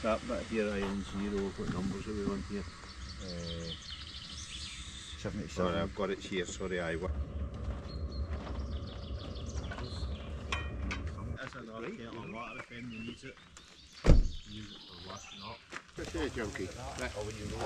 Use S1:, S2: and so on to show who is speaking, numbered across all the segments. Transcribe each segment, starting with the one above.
S1: That bit here, iron 0, what numbers are we on here?
S2: 77.
S1: Sorry, I've got it here, sorry, That's another kettle of water if anyone needs it. Use it for washing up.
S3: What's the junkie? Right.
S1: Oh, you know,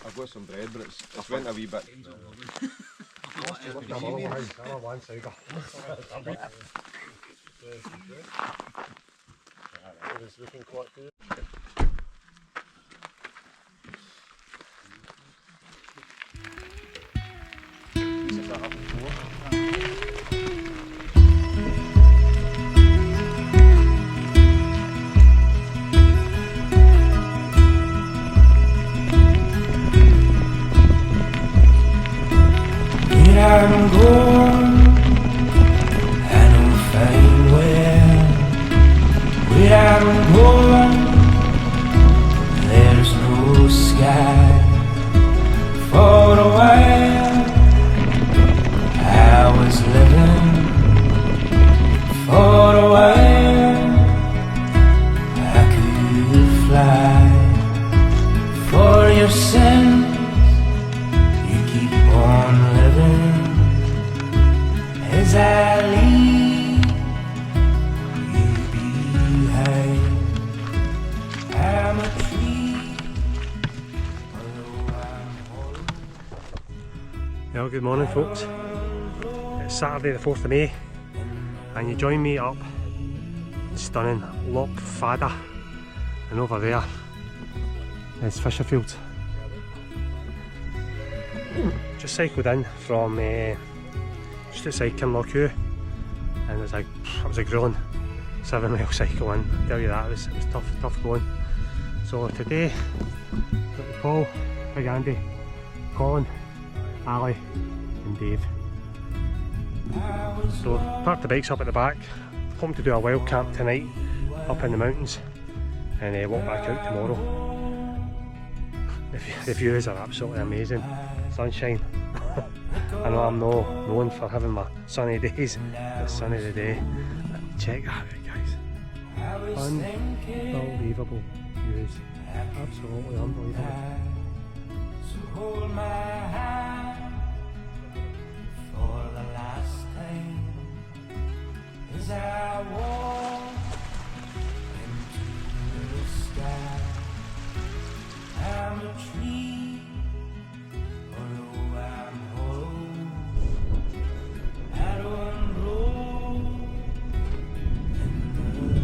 S1: I've got some bread, but it's went a wee bit.
S2: One side. It is looking quite good.
S4: I'm gone, and I'm fine where I'm going. There's no sky for a while. I was living for a while. I could fly for your sins. You keep on living. As I leave you behind, I'm a tree, although I'm hollow.
S2: Well, good morning folks. It's Saturday the 4th of May and you join me up in stunning Loch Fada, and over there is Fisherfield. Just cycled in from just outside Kinlochhoe, and it was a grueling 7-mile cycle in. I'll tell you that, it was tough going. So today, got Paul, Big Andy, Colin, Ali and Dave. So parked the bikes up at the back, hoping to do a wild camp tonight up in the mountains and walk back out tomorrow. The views are absolutely amazing, sunshine. I know I'm known for having my sunny days, the sun of the day. Check that out, guys. Unbelievable views. Absolutely unbelievable.
S4: So hold my hand for the last time as I walk into the sky. I'm a tree, although I'm hollow. I don't blow in the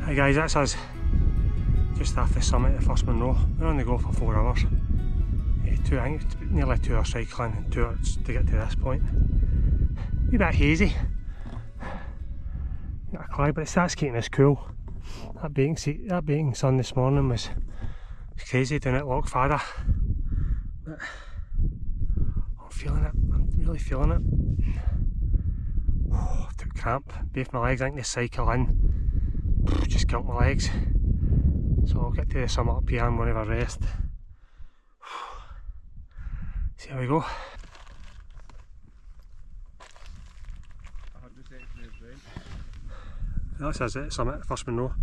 S2: Hi guys, that's us just after the summit of the first Munro. We're on the go for 4 hours. I think it's nearly 2 hours cycling and 2 hours to get to this point. A bit hazy. Got a cloud, but it starts keeping us cool. That baking sun this morning was crazy down at Loch Fada. But I'm feeling it, I'm really feeling it. Oh, I took cramp, both my legs. I think the cycle in just killed my legs. So I'll get to the summit up here and won't have a rest. See how we go. That's us at the summit, first Munro.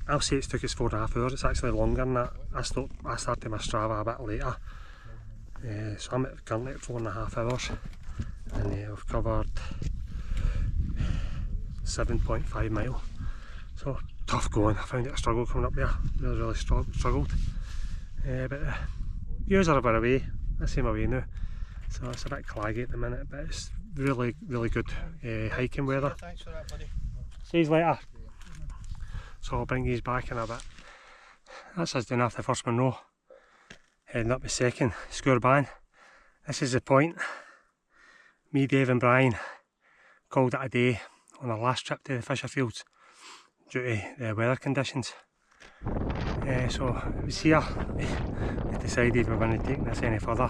S2: I'll say it's took us 4.5 hours, it's actually longer than that. I started my Strava a bit later. So I'm currently at 4.5 hours. And we've covered 7.5 mile. So tough going. I found it a struggle coming up there. Really struggled. But the views are a bit away. I see my way now. So it's a bit claggy at the minute, but it's really good hiking weather.
S1: Thanks for that, buddy.
S2: See you later. So I'll bring these back in a bit. That's us doing after the first Munro. Heading up the second, Scourban. This is the point. Me, Dave and Brian called it a day on our last trip to the Fisherfields due to the weather conditions. So it was here we decided we were going to take this any further.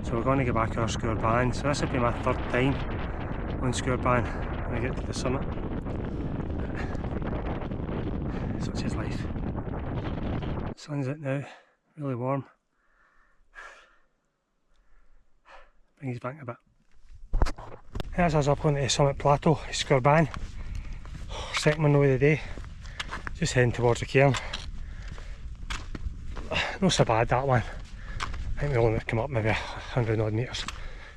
S2: So we're going to go back to our Scourban. So this will be my 3rd time on Scourban when I get to the summit. Such is life. Sun's out now, really warm. Brings back a bit. Here's us up on the summit plateau, Scourban. 2nd Munro of the day. Just heading towards the cairn. Not so bad that one. I think we only come up maybe 100 odd metres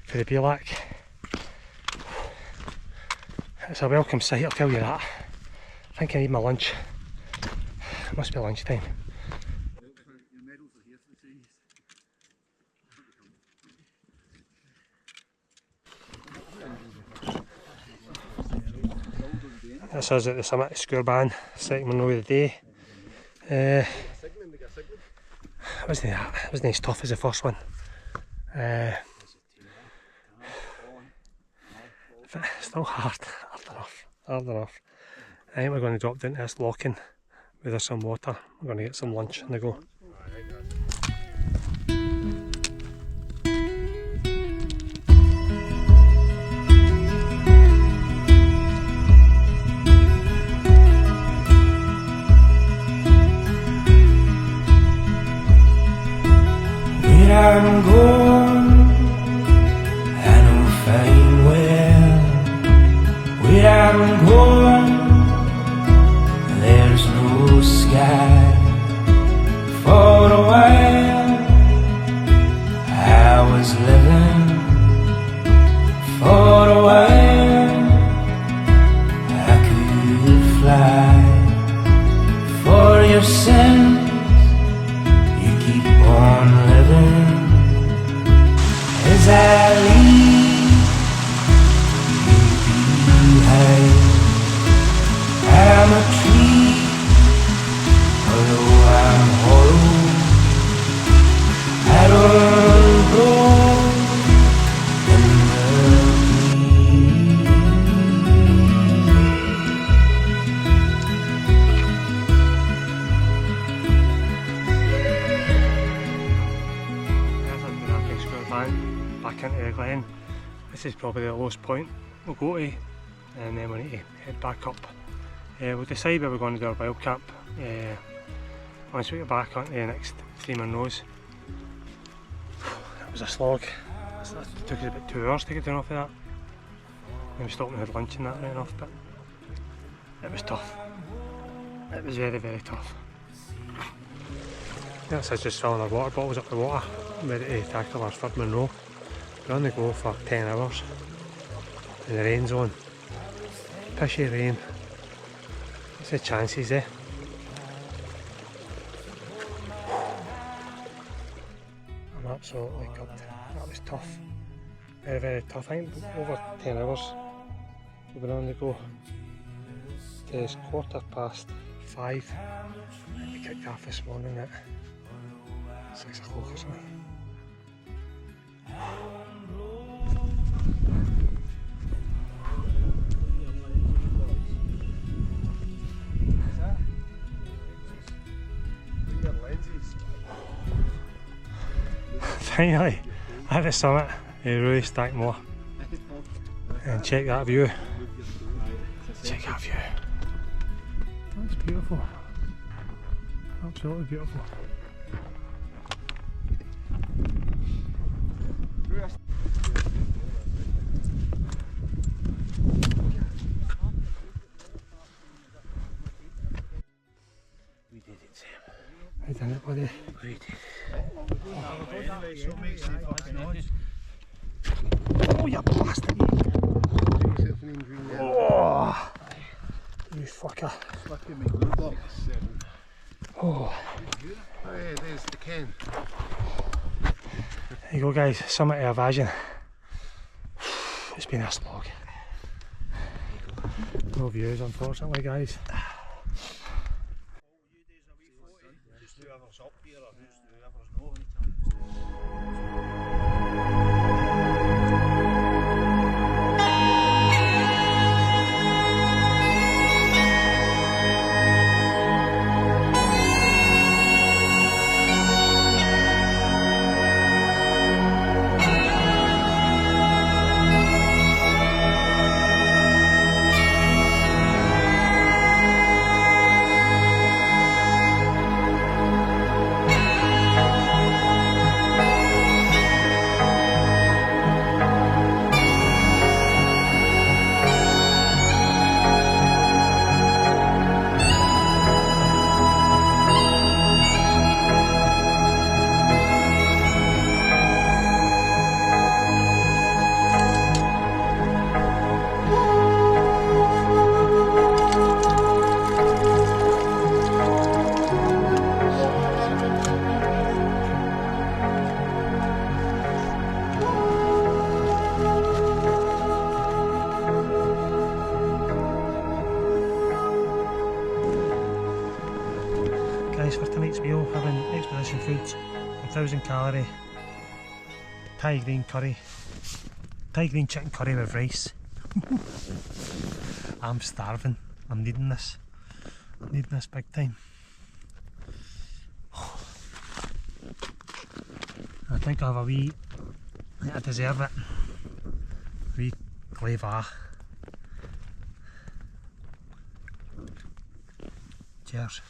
S2: for the Beerlac. It's a welcome sight, I'll tell you that. I think I need my lunch. It must be lunchtime. This is at the summit of Scourban, 2nd Munro of the day. It wasn't as tough as the first one. Still hard enough. I think we're going to drop down to this lock-in where there's some water. We're going to get some lunch on the go.
S4: Where I'm going, I know fine well. Where I'm going, there's no sky. For a while, I was living. For a while, I could fly. For your sins, you keep on living. As I leave you behind, I'm a tree, although I'm hollow. I don't grow in the breeze.
S2: There's a Munro Scourban back into the glen. This is probably the lowest point we'll go to, and then we need to head back up. We'll decide where we're going to do our wild camp once we get back onto the next 3 Munros. That was a slog. It took us about 2 hours to get down off of that. And we stopped and had lunch and that right enough, but it was tough. It was very, very tough. This is just filling our water bottles up with water, ready to tackle our 3rd Munro. We're on the go for 10 hours. And the rain's on. Pishy rain. What's the chances, eh? I'm absolutely gutted. That was tough. Very, very tough. I think over 10 hours we've been on the go. It's 5:15. We kicked off this morning at 6 o'clock or something. Finally, at the summit, really stacked more. And check that view. Check that view. That's beautiful. Absolutely beautiful.
S3: We did it, Sam.
S2: I done it, buddy.
S3: We did.
S2: Oh, you bastard! Oh, you fucker! Oh.
S3: Oh yeah, there's the can.
S2: There you go, guys. Summit of Evasion. It's been a slog. No views, unfortunately, guys.
S1: Whoever's up here or whoever's not any chance.
S2: finishing foods. 1,000 calorie Thai green curry, Thai green chicken curry with rice. I'm starving. I'm needing this. I'm needing this big time. I think I'll have a wee, I deserve it, a wee glaive. Cheers.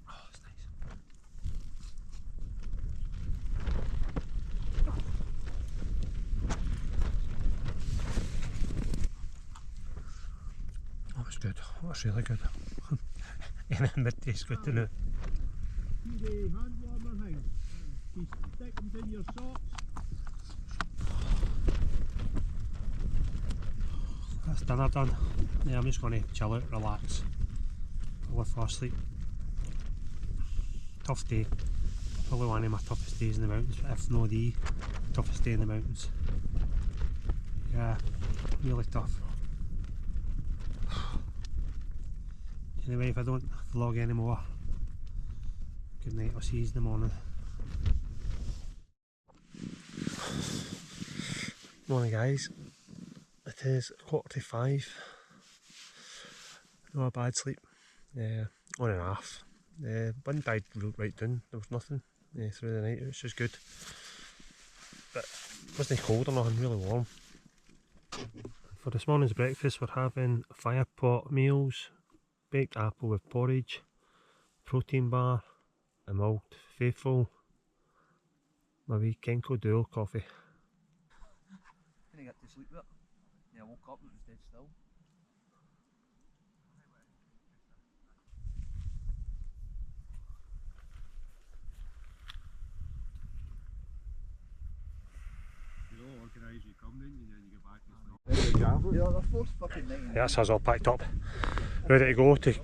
S2: Oh, it's nice. Oh, it's good. Oh, it's really good. And it tastes good to know.
S1: See the hand warmer thing? You stick them in your socks.
S2: That's dinner done. Yeah, I'm just going to chill out, relax, probably fall asleep. Tough day. Probably one of my toughest days in the mountains, if not the toughest day in the mountains. Yeah, really tough. Anyway, if I don't vlog anymore, good night, I'll see you in the morning. Morning guys, it is 5:15. Not a bad sleep, on and off. Wind died right down, there was nothing through the night, it was just good. But it wasn't cold or nothing, really warm. For this morning's breakfast we're having fire pot meals, baked apple with porridge, protein bar, a mulled faithful, my wee Kenko Duo coffee.
S5: I didn't get to sleep with it. Yeah, I woke up and it was dead still.
S1: You all organise you come in and then you get back and
S5: Yeah, the first fucking night.
S2: Yeah, that's us all packed up, ready to go to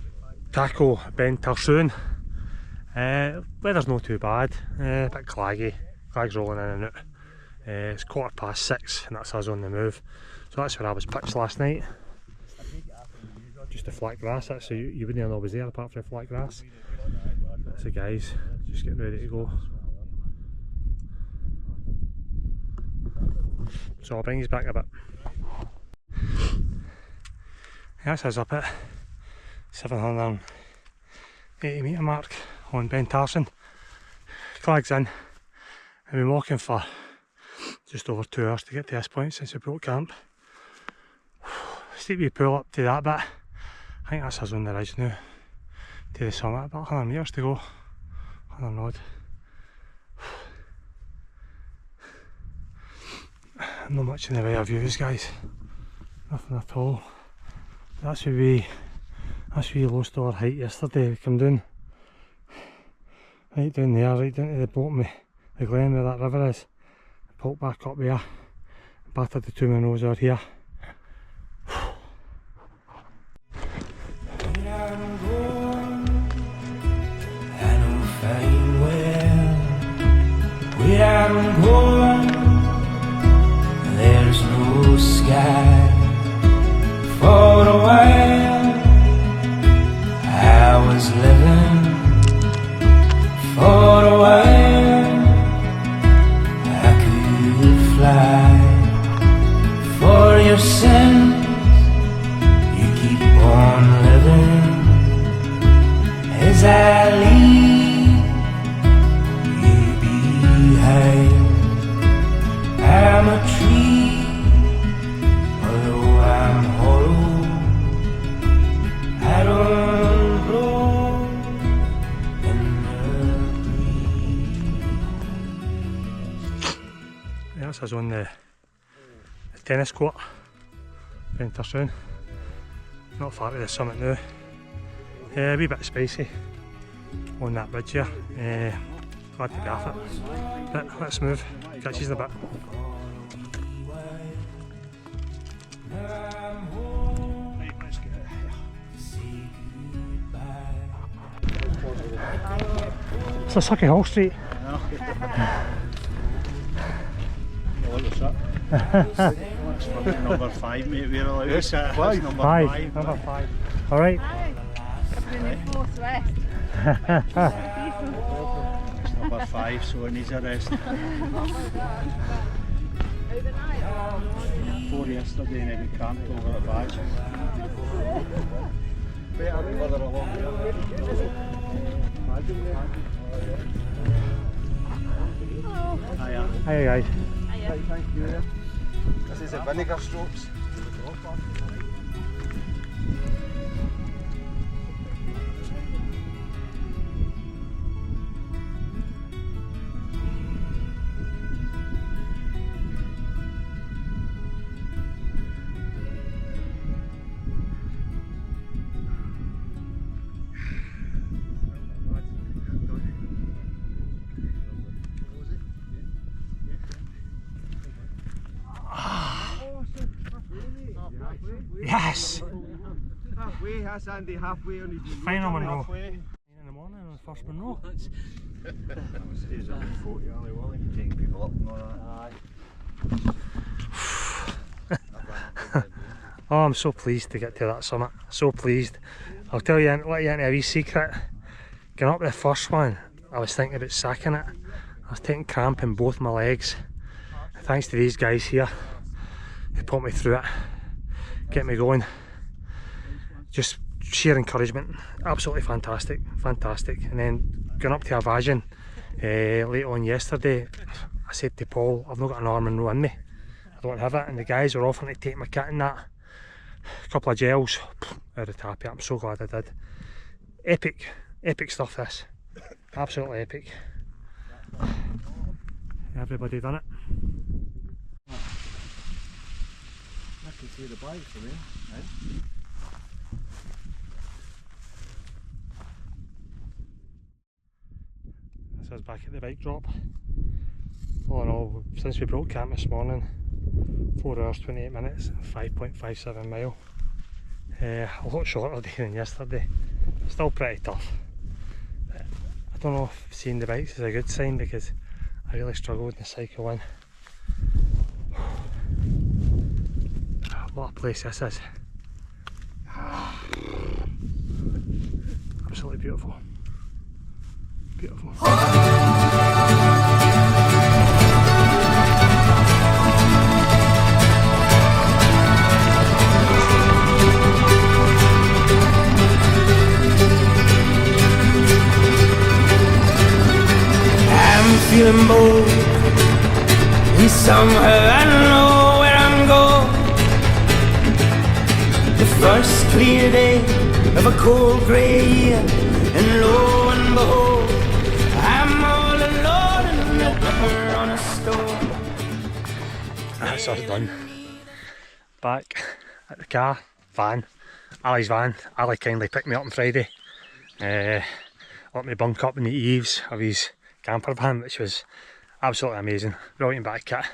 S2: tackle Ben Tarsoon. Weather's not too bad, a bit claggy, clag's rolling in and out. It's 6:15 and that's us on the move. So that's where I was pitched last night. Just the flat grass, that's so you wouldn't know I was there apart from the flat grass. That's the guys, just getting ready to go. So I'll bring you back a bit. That's us up at 780 metre mark on Ben Tarsoon. Flag's in. I've been walking for just over 2 hours to get to this point since we broke camp. Steep wee pull up to that bit. I think that's us on the ridge now to the summit. About 100 metres to go. 100 odd. Not much in the way of views, guys. Nothing at all. That's wee low store height yesterday. We come down right down there, right down to the bottom of the glen where that river is. Pulled back up there, battered the 2 Munros out here.
S4: Where I'm going, there's no sky. For a while, I was living. For a while, I could fly. For your sins, you keep on living. As I leave you behind, I'm a tree, although I'm hollow. I don't grow in the breeze.
S2: Yeah, that's us on the tennis court, Ben Tarsoon. Not far to the summit now. A wee bit spicy on that bridge here. Glad to be off it. But let's move. Catch you in a bit. It's a Sucky Hall Street.
S1: Number 5, mate, we're allowed to sit. Number 5.
S2: Number 5. All right.
S6: Hi. We're in the fourth rest.
S1: It's number 5, so it needs a rest.
S6: Overnight.
S1: 4 yesterday and then we camped over at Badge. Further along Hiya.
S2: Hiya guys.
S6: Hiya.
S3: Thank you. This is a vinegar strokes.
S2: Yes!
S3: Halfway, that's Andy halfway on his
S2: Final Munro. 9 in the morning on the first Munro.
S1: He's on 40 early, Willie. Taking people up and all that.
S2: Oh, I'm so pleased to get to that summit. So pleased. I'll tell you, let you into a wee secret. Going up the first one, I was thinking about sacking it. I was taking cramp in both my legs. Thanks to these guys here, who put me through it, get me going. Just sheer encouragement. Absolutely fantastic, fantastic. And then going up to Avajan late on yesterday, I said to Paul, I've not got an arm and no in me. I don't have it. And the guys were offering to take my kit and that. A couple of gels out of the tap. I'm so glad I did. Epic, epic stuff this. Absolutely epic. Everybody done it.
S1: I can see the bike from here. Eh?
S2: This is back at the bike drop. All in all, since we broke camp this morning, 4 hours 28 minutes, 5.57 mile. A lot shorter day than yesterday. Still pretty tough. I don't know if seeing the bikes is a good sign, because I really struggled in the cycle in. What a place this is. Absolutely beautiful. Beautiful.
S4: I'm feeling bold, and somehow I know where I'm going. The first clear day of a cold grey year, and lo and behold, I'm all alone in the river on a stone.
S2: That's us done. Back at the car, van, Ali's van. Ali kindly picked me up on Friday. Let me bunk up in the eaves of his camper van, which was absolutely amazing. Brilliant back kit.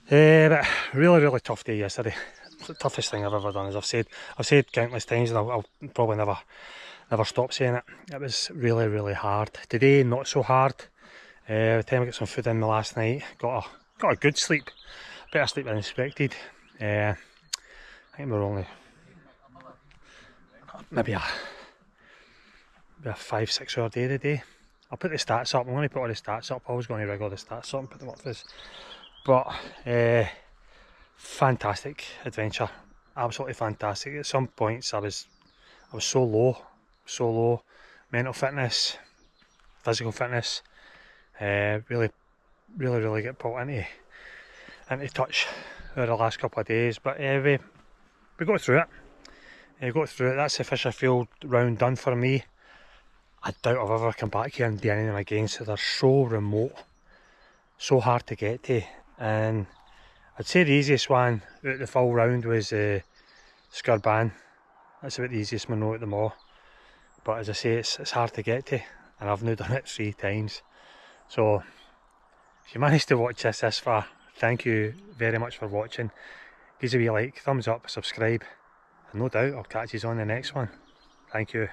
S2: But really tough day yesterday. It's the toughest thing I've ever done, as I've said countless times, and I'll probably never stop saying it. It was really hard. Today, not so hard. By the time I got some food in me last night, got a good sleep. Better sleep than expected. I think we're only maybe a 5-6 hour day today. I'll put the stats up. I'm going to put all the stats up. I was going to rig all the stats up and put them up for this. But fantastic adventure. Absolutely fantastic. At some points I was so low. Mental fitness, physical fitness. Really get put into touch over the last couple of days. But we got through it. That's the Fisherfield round done for me. I doubt I'll ever come back here and do any of them again, so they're so remote, so hard to get to. And I'd say the easiest one out of the full round was Skirban. That's about the easiest Munro at them all. But as I say, it's hard to get to, and I've now done it 3 times. So if you managed to watch this far, thank you very much for watching. Give us a wee like, thumbs up, subscribe, and no doubt I'll catch you on the next one. Thank you.